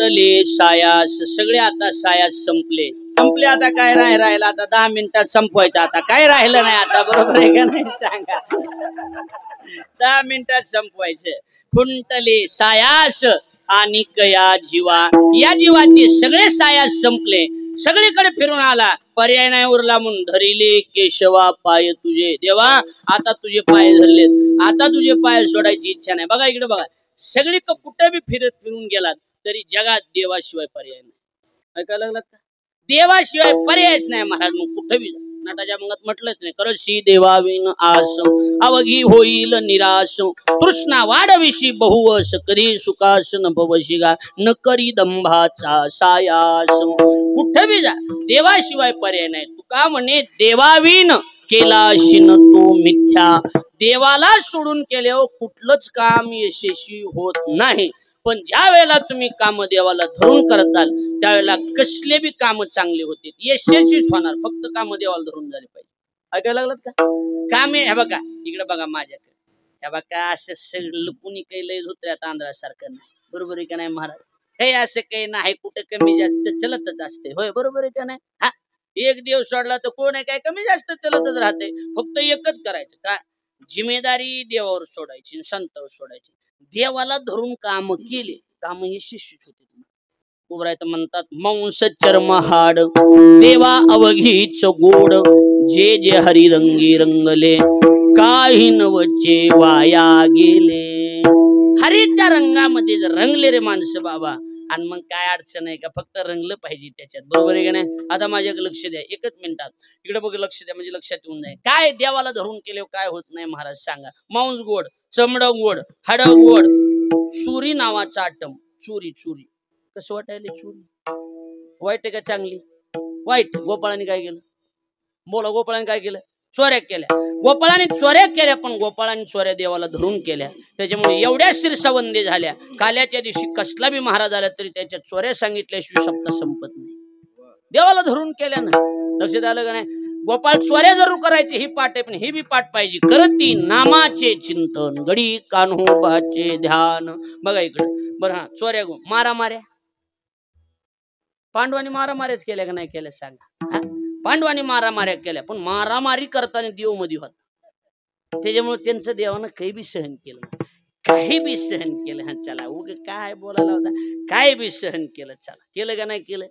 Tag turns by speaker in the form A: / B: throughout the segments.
A: खुंटले सायास, सगळे आता सायास संपले. आता काय नाही राहिलं, आता 10 मिनिटात संपवायचं. आता काय राहिलं नाही आता, बरोबर आहे का नाही सांगा. 10 मिनिटात संपवायचं. खुंटले सायास आणि कया जीवा, या जीवाचे सगळे सायास संपले. सगळीकडे फिरून आला, पर्याय नाही उरला म्हणून धरिले केशवा पाय तुझे. देवा आता तुझे पाय धरलेत, आता तुझे पाय सोडायची इच्छा नाही. बघा इकडे बघा, सगळी कुठे बी फिरून गेलात तरी जगात देवाशिवाय पर्याय नाही. ऐकायला लागलात का? देवाशिवाय पर्यायच नाही महाराज. मग कुठे बी नाटाच्या मंगात म्हटलंच नाही, करशी देवाविन आस अवघी होईल निराश, तृष्णा वाढविशी बहुवस कधी सुखास न भवशिगा, न करी दंभाचा सायास. कुठे बी जा, देवाशिवाय पर्याय नाही. तुका म्हणे देवाविन केला शिन तो मिथ्या, देवाला सोडून केल्यावर कुठलंच काम यशस्वी होत नाही. पण ज्या वेळेला तुम्ही काम देवाला धरून करताल त्यावेळेला कसले बी काम चांगले होते, यशस्वीच होणार. फक्त काम देवाला धरून झाले पाहिजे. ऐकायला लागलात का? कामे हे बघा इकडे बघा माझ्याकडे, हे बघा असं सगळं कुणी काही लय धुत्र्या तांदळासारखं नाही. बरोबर आहे का नाही महाराज? हे असं काही नाही, कुठे कमी जास्त चलतच असते. होय बरोबर आहे का नाही? हा, एक देव सोडला तर कोण आहे काय कमी जास्त चलतच राहते. फक्त एकच करायचं काय, जिम्मेदारी देवावर सोडायची, संतावर सोडायची. देवाला धरून काम केले, काम यशस्वी होते. उभरायत म्हणतात मांस चर्म हाड देवा अवघीच गोड, जे जे हरी रंगी रंगले काही नवचे वाया गेले. हरीच्या रंगामध्ये जर रंगले रे माणसं बाबा, आणि मग काय अडचण आहे का? फक्त रंगलं पाहिजे त्याच्यात. बरोबर आहे का नाही? आता माझ्याकडे लक्ष द्या, एकच मिनिटात इकडे बघ, लक्ष द्या म्हणजे लक्षात येऊन जाईल. काय देवाला धरून केले काय होत नाही महाराज सांगा. मांस गोड, चमड गोड, हाड गोड, चुरी नावाचा आटम. चुरी चुरी कसं वाटायला? चुरी वाईट आहे का चांगली? वाईट. गोपाळाने काय केलं? बोला, गोपाळाने काय केलं? चोऱ्या केल्या. गोपाळाने चोऱ्या केल्या, पण गोपाळाने चोऱ्या देवाला धरून केल्या. त्याच्यामुळे एवढ्या शिरसावंदी झाल्या. काल्याच्या दिवशी कसला बी महाराज आला तरी त्याच्या चोऱ्या सांगितल्याशिवाय सप्ताह संपत नाही. देवाला धरून केल्या ना. लक्षात आलं का नाही? गोपाळ चोऱ्या जरूर करायचे ही पाठ आहे, पण ही बी पाठ पाहिजे. करती नामाचे चिंतन गडी कान्होबाचे ध्यान. बघा इकडे बरं. हा, चोऱ्या गो मारामाऱ्या, पांडवांनी मारामाऱ्याच केल्या का नाही केल्या सांगा? पांडवांनी मारामाऱ्या केल्या, पण मारामारी करताना देव मध्ये होता. त्याच्यामुळे त्यांचं देवानं काही बी सहन केलं, काही बी सहन केलं. हा चला उग काय बोलायला होता, काय बी सहन केलं. चला केलं का नाही केलं?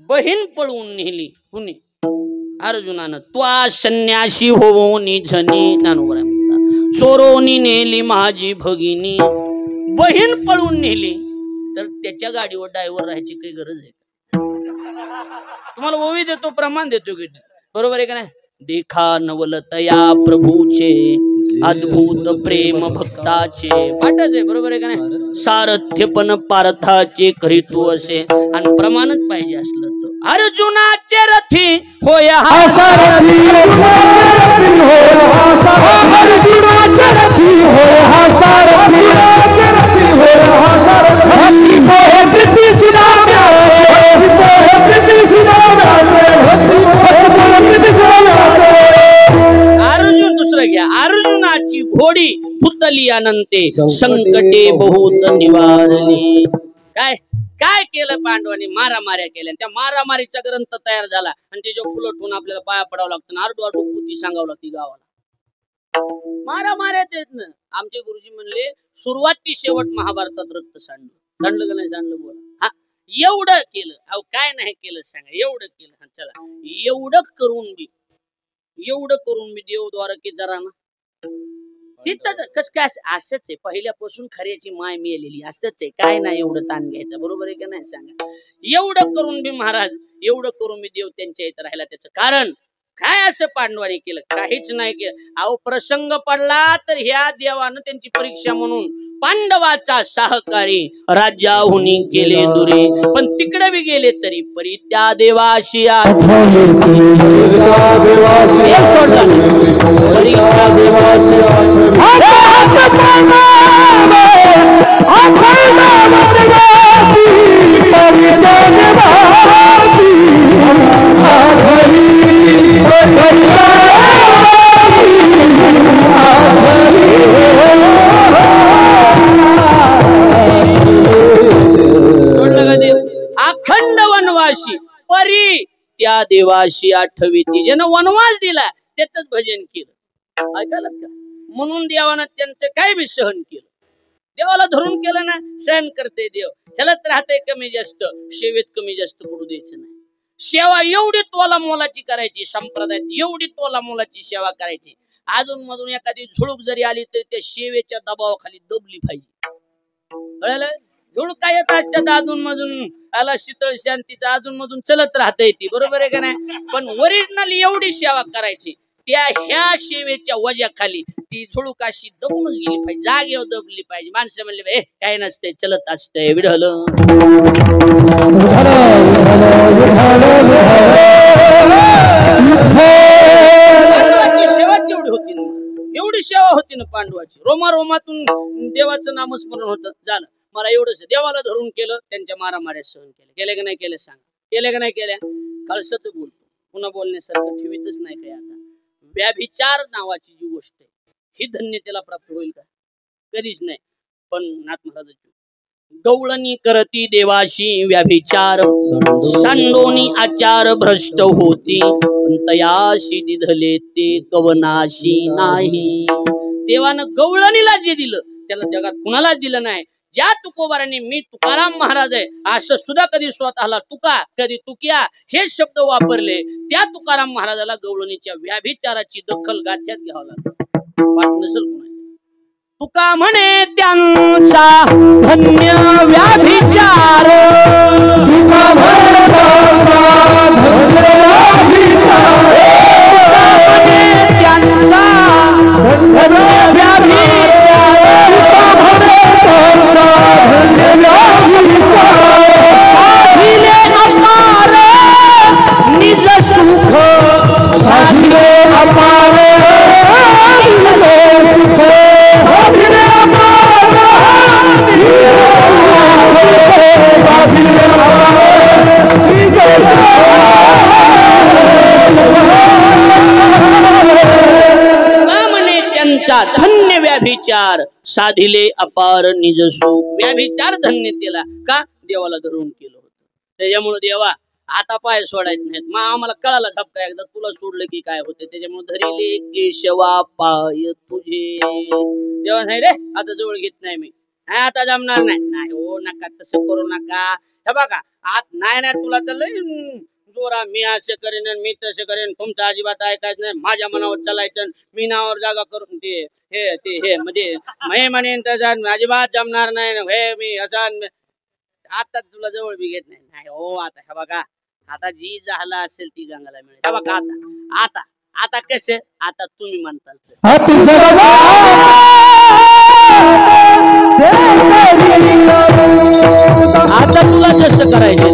A: बहीण पळवून नेली कुणी? अर्जुनानं. त्वा संन्यासी होवो निझनी नानोबरा म्हणतात, चोरोनी नेली माझी भगिनी. बहीण पळवून नेली तर त्याच्या गाडीवर ड्रायव्हर राहायची काही गरज आहे? तुम्हाला ओवी देतो, प्रमाण देतो की बरोबर आहे का नाही? देखा नवलतया प्रभूचे अद्भुत प्रेम भक्ताचे. पाठच आहे बरोबर आहे का नाही? सारथ्य पण पार्थाचे करीतू असे, आणि प्रमाणच पाहिजे असलं तर. अर्जुनाचे रथी होय हा सारथी, अर्जुनाचे रथी होय हा सारथी, अर्जुन. दुसरं घ्या, अर्जुनाची घोडी पुतली अनंते संकटे बहुत निवारली. काय काय केलं पांडवांनी? मारामाऱ्या केल्या. त्या मारामारीचा ग्रंथ तयार झाला आणि त्याच्या फुलं ठेवून आपल्याला पाया पडावं लागतं, आरडू आरडू पुती सांगावं लागते गावाला. मारामाऱ्याच आहेत ना. आमचे गुरुजी म्हणले सुरुवात ती शेवट महाभारतात रक्त सांडलं. सांडलं का नाही सांडलं? बोला. हा, एवढं केलं. अहो काय नाही केलं सांगा? एवढं केलं. हा चला, एवढं करून बी देव द्वारकेचा राणा तिथं कस काय असंच आहे. पहिल्यापासून खऱ्याची माय मिळालेली असंच आहे. काय नाही एवढं ताण घ्यायचं. बरोबर आहे का नाही सांगा? एवढं करून बी महाराज, एवढं करून बी देव त्यांच्या इथं राहिला. त्याचं कारण काय? असं पांडवांनी केलं? काहीच नाही केलं. अहो प्रसंग पडला तर ह्या देवानं त्यांची परीक्षा म्हणून पांडवाचा सहकारी राज्याहून केले दुरे, पण तिकडे बी गेले तरी परी त्या देवाशी हरी त्या देवाशी आठविती. ज्यानं वनवास दिला त्याच भजन केलं. ऐकायला का? म्हणून देवानं त्यांचं काय बी सहन केलं. देवाला धरून केलं ना, सहन करते देव. चलत राहते कमी जास्त, सेवेत कमी जास्त पडू द्यायचं नाही. सेवा एवढी तोला मोलाची करायची, संप्रदायात एवढी तोला मोलाची सेवा करायची. अजून मधून एखादी झुळूक जरी आली तरी त्या सेवेच्या दबावाखाली दबली पाहिजे. कळलं? झुळूक काय येत असतात अजून मधून, आला शीतळ शांतीचा अजून मधून चलत राहता येते, बरोबर आहे का नाही? पण ओरिजिनली एवढी सेवा करायची, त्या ह्या सेवेच्या वजाखाली ती झुळूक अशी दबूनच गेली पाहिजे, जागेवर दबली पाहिजे. माणसं म्हणले काय नसतंय, चलत असतंय विढल. सेवा तेवढी होती ना, एवढी सेवा होती ना पांडवाची. रोमा रोमातून देवाचं नामस्मरण होतं. झालं. मला एवढंच देवाला धरून केलं, त्यांच्या मारामाऱ्या सहन केल्या. केल्या का नाही केल्या सांग? केल्या का नाही केल्या? कळसच बोलतो, पुन्हा बोलण्यासारखं ठेवीतच नाही काय. आता व्याभिचार नावाची जी गोष्ट आहे ही धन्यतेला प्राप्त होईल का? कधीच नाही. पण नाथ महाराजांची गवळणी करती देवाशी व्याभिचार, सांडोनी आचार भ्रष्ट होती, तयाशी दिधले ते कवनाशी नाही. देवानं गवळणीला जे दिलं त्याला जगात कुणालाच दिलं नाही. ज्या तुकोबारांनी मी तुकाराम महाराज आहे असं सुद्धा कधी स्वतःला तुका, कधी तुकिया हे शब्द वापरले, त्या तुकाराम महाराजाला गवळणीच्या व्याभिचाराची दखल गाथ्यात घ्यावं लागलं. वाट नसेल कुणाची. तुका म्हणे त्यांचा धन्य व्याभिचार, तुका म्हणे त्यांचा धन्य व्याभिचार, साधिले अपार निज सुख, साधिले अपार निज सुख, साधिले अपार निज त्यांचा धन्य व्याभिचार, साधिले अपार निज सुख. व्याभिचार धन्यतेला का? देवाला धरून केलं होतं. त्याच्यामुळे देवा आता पाय सोडायचे नाहीत. मग आम्हाला कळाला झपका एकदा, तुला सोडलं की काय होते. त्याच्यामुळे धरिले केशवा पाय तुझे. देवा नाही रे, आता जवळ घेत नाही मी, आता जमणार नाही. नाही हो, नका तसं करू नका. हे बघा आत नाही नाही, तुला तर लय जोरा, मी असं करेन मी तसं करेन, तुमचं अजिबात ऐकायचं नाही, माझ्या मनावर चालायचं, मी नावावर जागा करून ते हे म्हणजे मी म्हणेन तसं अजिबात जमणार नाही. हे मी असं आता तुला जवळ बी घेत नाही. नाही हो, आता हे बघा आता जी झाला असेल ती गंगाला मिळेल. हे बघा आता आता आता कसं, आता तुम्ही म्हणताल तसं. आता तुला जसं करायचं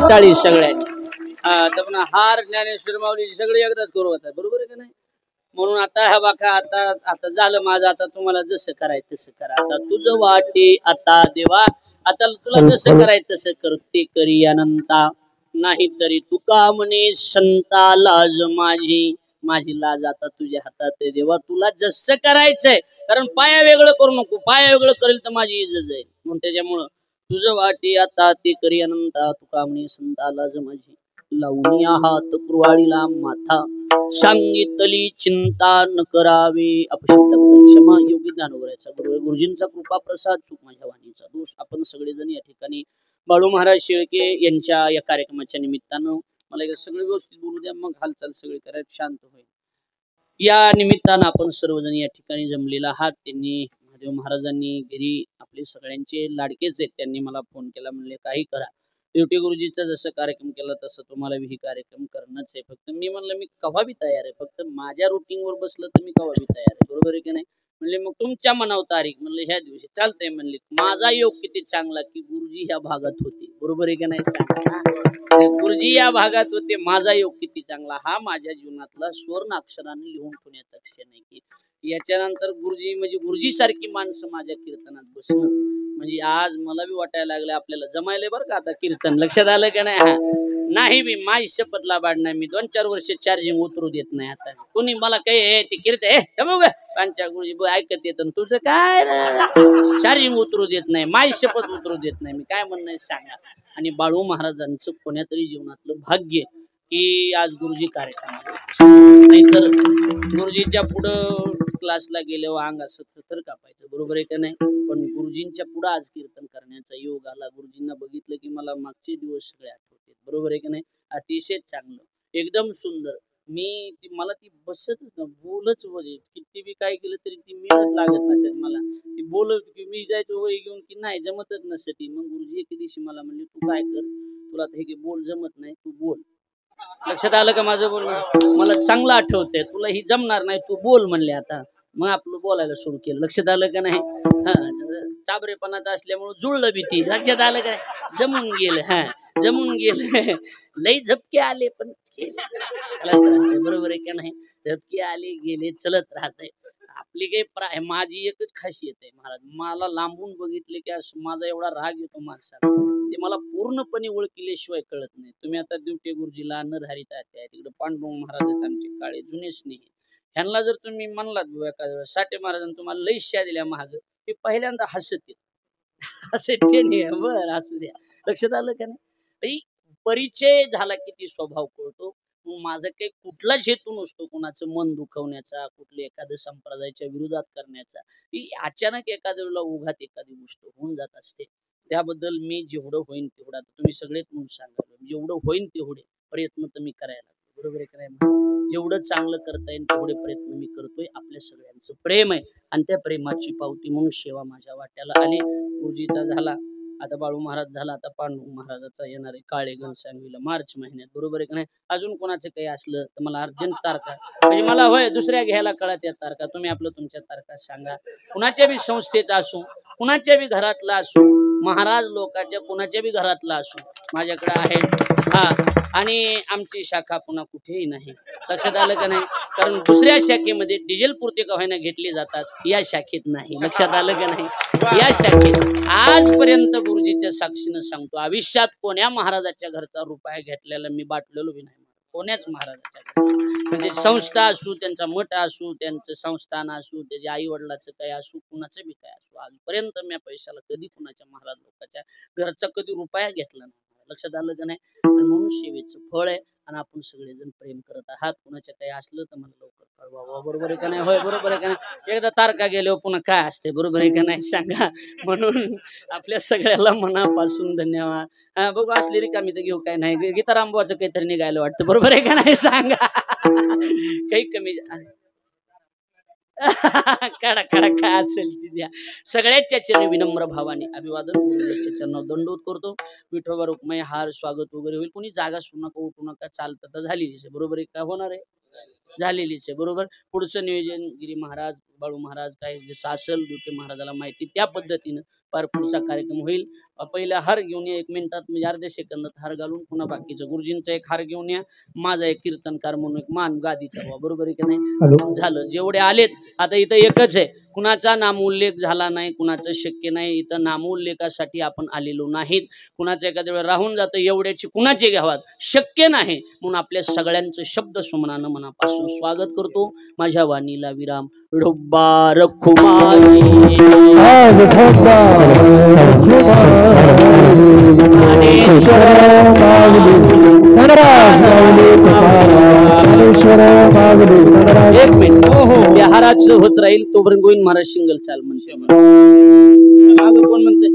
A: टाळी सगळ्यांनी हार ज्ञानेश्वर माऊली सगळे एकदाच करू होतात बरोबर आहे का नाही म्हणून आता हा बाका आता आता झालं माझं आता तुम्हाला जसं करायचं तसं करा आता तुझं वाटे आता देवा आता तुला जसं करायचं तसं कर ते करी अनंता नाही तरी तुका म्हणे संता लाज माझी माझी लाज आता तुझ्या हातात आहे देवा तुला जसं करायचंय कारण पाया वेगळं करू नको पाया वेगळं करेल तर माझी इज्जत जाईल म्हणून त्याच्यामुळं तुझं वाटे आता ते करी अनंता तुका म्हणे संता लाज माझी लावणी हात कुरवाळीला माथा सांगितली चिंता न करावे अपशब्दाबद्दल क्षमा योगी ज्ञानोबरायचा गुरुजींचा कृपा प्रसाद चूक माझ्या वाणीचा दोष आपण सगळेजण या ठिकाणी बाळू महाराज शेळके यांच्या या कार्यक्रमाच्या निमित्तानं मला सगळे व्यवस्थित बोलू द्या मग हालचाल सगळे करायला शांत होईल या निमित्तानं आपण सर्वजण या ठिकाणी जमलेला आहात त्यांनी महादेव महाराजांनी घरी आपले सगळ्यांचे लाडकेच आहेत त्यांनी मला फोन केला म्हणले काही करा शेवटी गुरुजीचा जसं कार्यक्रम केला तसं तुम्हाला ही कार्यक्रम करणंच आहे फक्त मी म्हणलं मी कवा बी तयार आहे फक्त माझ्या रुटीन वर बसलं तर मी कवा बी तयार आहे बरोबर आहे की नाही म्हणले मग तुमच्या मनावर तारीख म्हणलं ह्या दिवशी चालतंय म्हणले माझा योग किती चांगला की गुरुजी ह्या भागात होते बरोबर आहे की नाही सांग गुरुजी या भागात होते, माझा योग किती चांगला, हा माझ्या जीवनातला स्वर्ण अक्षराने लिहून ठेवण्याचा क्षण आहे की याच्यानंतर गुरुजी म्हणजे गुरुजी सारखी माणसं माझ्या कीर्तनात बसणं म्हणजे आज मला बी वाटायला लागलं आपल्याला जमायले बरं का आता कीर्तन. लक्षात आलं का नाही? नाही मी माझी शपथला बाडणार, मी 2-4 वर्ष चार्जिंग उतरू देत नाही. आता कोणी मला काही ते कीर्तन त्यांच्या गुरुजी ऐकत येत तुझं काय चार्जिंग उतरू देत नाही, माझी शपथ उतरू देत नाही. मी काय म्हणणं सांगा. आणि बाळू महाराजांचं कोण्यातरी जीवनातलं भाग्य की आज गुरुजी कार्यक्रम, नाहीतर गुरुजीच्या पुढं क्लासला गेल्यावर अंग असं थर कापायचं, बरोबर आहे का नाही? पण गुरुजींच्या पुढं आज कीर्तन करण्याचा योग आला. गुरुजींना बघितलं की मला मागचे दिवस सगळे आठवते, बरोबर आहे का नाही? अतिशय चांगलं, एकदम सुंदर. मला ती बसतच ना, बोलच म्हणजे किती बी काय केलं तरी ती मेहनत लागत नसेल मला. ती बोलत की मी जायचं वय घेऊन की नाही जमतच नसे ती. मग गुरुजी एके दिवशी मला म्हणले तू काय कर, तुला हे की बोल जमत नाही तू बोल. लक्षात आलं का माझं बोलणं? मला चांगलं आठवतंय, तुला ही जमणार नाही तू बोल म्हणले. आता मग आपलं बोलायला सुरू केलं. लक्षात आलं का नाही? हा, चाबरेपणात असल्यामुळे जुळलं भीती. लक्षात आलं का? जमून गेलं. हा, जमून गेलं. लई झपके आले पण बरोबर आहे का नाही? झपके आले गेले चलत राहतंय. आपली काही माझी एकच खासियत आहे महाराज, मला लांबून बघितले की असं माझा एवढा राग येतो माणसाला, ते मला पूर्णपणे ओळखल्याशिवाय कळत नाही. तुम्ही आता दिवटे गुरुजीला नरहरी तात्या, तिकडे पांडुरंग महाराज आहेत आमचे काळे जुने स्नेही, ह्यांना जर तुम्ही म्हणलात एखाद्या वेळेस साठे महाराजांनी तुम्हाला लई शिव्या दिल्या महाग, ते पहिल्यांदा हसत नाही बर असू द्या. लक्षात आलं का नाही? परिचय झाला की ती स्वभाव कळतो. माझा काही कुठलाच हेतू नसतो कुणाचं मन दुखवण्याचा, कुठल्या एखाद्या संप्रदायाच्या विरोधात करण्याचा. ही अचानक एखाद्या वेळेला उघात एखादी गोष्ट होऊन जात असते. त्याबद्दल मी जेवढं होईन तेवढं, आता तुम्ही सगळेच म्हणून सांगा, जेवढं होईन तेवढे प्रयत्न तर मी करायला लागतो, बरोबर आहे का नाही? जेवढं चांगलं करता येईल तेवढे प्रयत्न मी करतोय. आपल्या सगळ्यांचं प्रेम आहे आणि त्या प्रेमाची पावती म्हणून सेवा माझ्या वाट्याला आली. गुरुजीचा झाला, आता बाळू महाराज झाला, आता पांडुरंग महाराजाचा येणार आहे काळे घनसांगवीला मार्च महिन्यात, बरोबर आहे का नाही? अजून कोणाचं काही असलं तर मला अर्जंट तारखा, म्हणजे मला होय दुसऱ्या घ्यायला कळत या तारखा, तुम्ही आपलं तुमच्या तारखा सांगा. कुणाच्या बी संस्थेचा असू, कुणाच्या बी घरातला असू, महाराज लोकांच्या कुणाच्या बी घरातला असू, माझ्याकडे आहे. हा, आणि आमची शाखा पुन्हा कुठेही नाही. लक्षात आलं का नाही? कारण दुसऱ्या शाखेमध्ये डिझेल पुरते का व्हायना घेतले जातात, या शाखेत नाही. लक्षात आलं का नाही? या शाखेत आजपर्यंत गुरुजीच्या साक्षीनं सांगतो, आयुष्यात कोण्या महाराजाच्या घरचा रुपया घेतलेला मी बाटलेलो बी नाही. कोण्याच महाराजाच्या, म्हणजे संस्था असू, त्यांचा मठ असू, त्यांचं संस्थान असू, त्याच्या आई वडिलाचं काय असू, कुणाचं बी काय असू, आजपर्यंत मी पैशाला कधी कुणाच्या महाराज लोकांच्या घरचा कधी रुपया घेतला नाही. लक्षात आलं का नाही? म्हणून सेवेचं फळ आहे आणि आपण सगळेजण प्रेम करत आहात. कुणाच्या काही असलं तर मला लवकर कळवा, बरोबर आहे का नाही? होय, बरोबर आहे का नाही? एकदा तारखा गेल्यावर पुन्हा काय असते, बरोबर आहे का नाही सांगा. म्हणून आपल्या सगळ्याला मनापासून धन्यवाद. बघू असली रिकामी तर घेऊ, काय नाही, गीतारामबाचं काहीतरी निघायला वाटतं, बरोबर आहे का नाही सांगा. काही कमी काढा काढा काय असेल ती द्या. सगळ्याच्या चरणी विनम्र भावाने अभिवादन, गुरुजीच्या चरणावर दंडवत करतो. विठोबा रुक्मय हार स्वागत वगैरे होईल. कोणी जागा सोडू नका, उठू नका, चालतं तर झालेलीच आहे, बरोबर आहे का? होणार आहे, झालेलीच आहे, बरोबर. पुढचं नियोजन गिरी महाराज, बाळू महाराज काय जसं असेल दुटे महाराजाला माहिती त्या पद्धतीनं पार पुढचा कार्यक्रम होईल. पहिला हार घेऊन या, 1 मिनिटात म्हणजे अर्ध्या सेकंदात हार घालून पुन्हा बाकीचं गुरुजींचा एक हार घेऊन या, माझा एक कीर्तनकार म्हणून एक मान गादीचा व्हा, बरोबर आहे की नाही? झालं. जेवढे आलेत आता इथं एकच आहे, कुणाचा नामोल्लेख झाला नाही, कुणाचं शक्य नाही. इथं नामोल्लेखासाठी आपण आलेलो नाहीत. कुणाचं एखाद्या वेळेला राहून जातं, एवढ्याची कुणाचे घ्यावात शक्य नाही. म्हणून आपल्या सगळ्यांचं शब्द सुमनानं मनापासून स्वागत करतो. माझ्या वाणीला विराम. ढोब्बा रखुमाई एक मिनिट बिहाराचं होत राहील तोपर्यंत गोविंद महाराज सिंगल चाल म्हणते. कोण म्हणते?